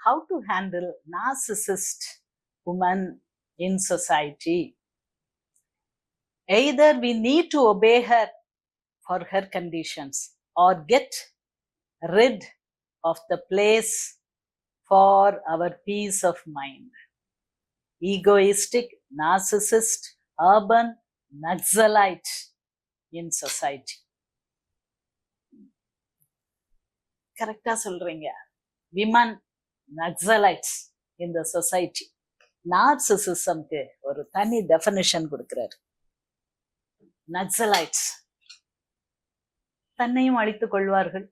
how to handle narcissist woman in society. Either we need to obey her for her conditions or get rid of the place for our peace of mind. Egoistic, narcissist, urban Naxalite in society. கரெக்டா சொல்றீங்க. Women Naxalites in the society. நார்சிசிசம்க்கு ஒரு தனி definition கொடுக்கிறார். Naxalites தன்னையும் அழித்துக் கொள்வார்கள்,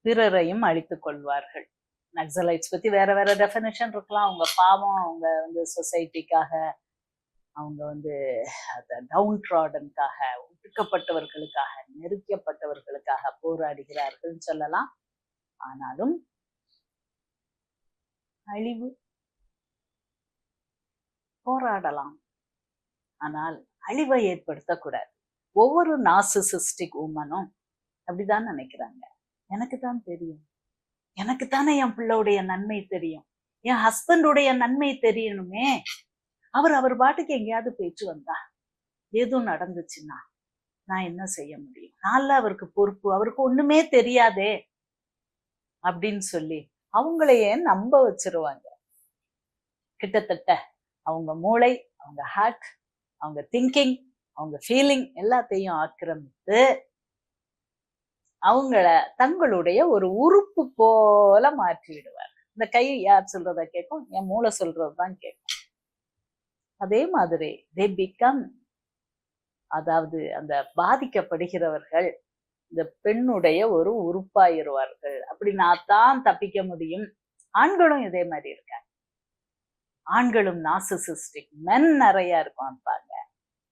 பிறரையும் அழித்துக் கொள்வார்கள். நக்சலைட்ஸ் பத்தி வேற வேற டெஃபினிஷன் இருக்கலாம். அவங்க பாவம், அவங்க வந்து சொசைட்டிக்காக, அவங்க வந்து டவுன் ட்ராடனுக்காக, ஒடுக்கப்பட்டவர்களுக்காக, நெருக்கப்பட்டவர்களுக்காக போராடுகிறார்கள் சொல்லலாம். ஆனாலும் அழிவு போராடலாம், ஆனால் அழிவை ஏற்படுத்தக்கூடாது. ஒவ்வொரு நார்சிசிஸ்டிக் உமனும் அப்படிதான் நினைக்கிறாங்க. எனக்கு தான் தெரியும், எனக்கு தானே என் பிள்ளையுடைய நன்மை தெரியும், என் ஹஸ்பண்டுடைய நன்மை தெரியணுமே. அவர் பாட்டுக்கு எங்கேயாவது போயிட்டு வந்தா எதுவும் நடந்துச்சுன்னா நான் என்ன செய்ய முடியும், நான் அவருக்கு பொறுப்பு, அவருக்கு ஒண்ணுமே தெரியாதே அப்படின்னு சொல்லி அவங்களையே நம்ப வச்சிருவாங்க. கிட்டத்தட்ட அவங்க மூளை, அவங்க ஹார்ட், அவங்க திங்கிங், அவங்க ஃபீலிங் எல்லாத்தையும் ஆக்கிரமித்து அவங்கள தங்களுடைய ஒரு உறுப்பு போல மாற்றி விடுவார். இந்த கை யார் சொல்றத கேட்கும், என் மூளை சொல்றதுதான் கேட்கும். அதே மாதிரி they become, அதாவது அந்த பாதிக்கப்படுகிறவர்கள் இந்த பெண்ணுடைய ஒரு உறுப்பாயிருவார்கள். அப்படி நான் தான் தப்பிக்க முடியும். ஆண்களும் இதே மாதிரி இருக்காங்க. ஆண்களும் நார்சிசிஸ்டிக் மென் நிறைய இருப்பாங்க,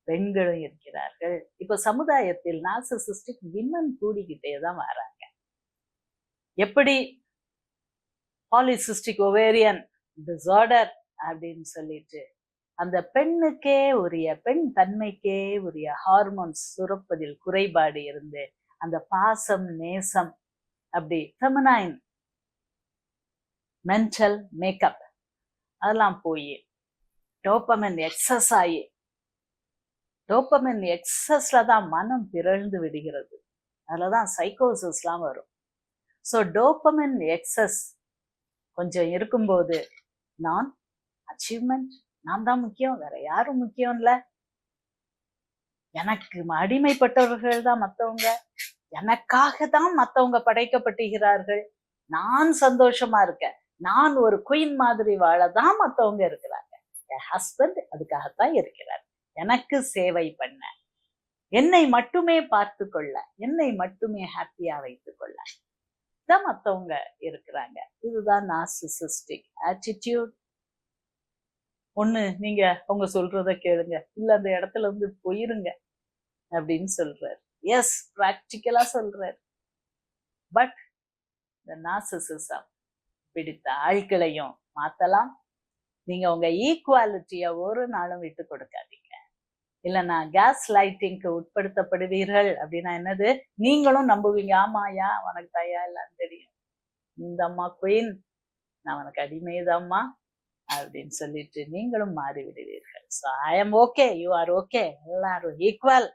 பெண்களும் இருக்கிறார்கள். இப்ப சமுதாயத்தில் நார்சிசிஸ்டிக் விமன் கூடிக்கிட்டே தான் வராங்க. எப்படி பாலிசிஸ்டிக் ஓவேரியன் டிசார்டர் அப்படின்னு சொல்லிட்டு அந்த பெண்ணுக்கே உரிய, பெண் தன்மைக்கே உரிய ஹார்மோன்ஸ் சுரப்பதில் குறைபாடு இருந்து அந்த பாசம், நேசம், அப்படி ஃபெமினைன் மென்டல் மேக்கப் அதெல்லாம் போய் டோபமைன் எக்ஸஸ் ஆகி, டோபமைன் எக்ஸஸ்ல தான் மனம் பிறழ்ந்து விடுகிறது. அதுலதான் சைக்கோசிஸ்லாம் வரும். ஸோ டோபமைன் எக்ஸஸ் கொஞ்சம் இருக்கும்போது நான் அச்சீவ்மெண்ட், நான் தான் முக்கியம், வேற யாரும் முக்கியம் இல்ல, எனக்கு அடிமைப்பட்டவர்கள் தான் மற்றவங்க, எனக்காக தான் மற்றவங்க படைக்கப்பட்டுகிறார்கள், நான் சந்தோஷமா இருக்கேன், நான் ஒரு குயின் மாதிரி வாழதான் மற்றவங்க இருக்கிறாங்க, என் ஹஸ்பண்ட் அதுக்காகத்தான் இருக்கிறார், எனக்கு சேவை பண்ண, என்னை மட்டுமே பார்த்து கொள்ள, என்னை மட்டுமே ஹாப்பியா வைத்துக் கொள்ள தான் மற்றவங்க இருக்கிறாங்க. இதுதான் நார்சிசிஸ்டிக் ஆட்டிடியூட். ஒண்ணு நீங்க அவங்க சொல்றத கேளுங்க, இல்ல அந்த இடத்துல இருந்து போயிருங்க அப்படின்னு சொல்றாரு. எஸ், பிராக்டிக்கலா சொல்றாரு. பட் இந்த நார்சிசிசம் பிடித்த ஆட்களையும் மாத்தலாம். நீங்க உங்க ஈக்குவாலிட்டிய ஒரு நாளும் விட்டு கொடுக்காதீங்க. இல்லைன்னா கேஸ் லைட்டிங்க்கு உட்படுத்தப்படுவீர்கள். அப்படின்னா என்னது, நீங்களும் நம்புவீங்க, ஆமாயா உனக்கு தயா இல்லன்னு தெரியும், இந்த அம்மா குயின், நான் உனக்கு அடிமைதாம்மா அப்படின்னு சொல்லிட்டு நீங்களும் மாறி விடுவீர்கள். So I am okay, you are okay, எல்லாரும் ஈக்குவல்.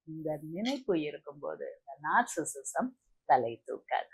இந்த நினைப்பு இருக்கும்போது நார்சிசிசம் தலை தூக்காது.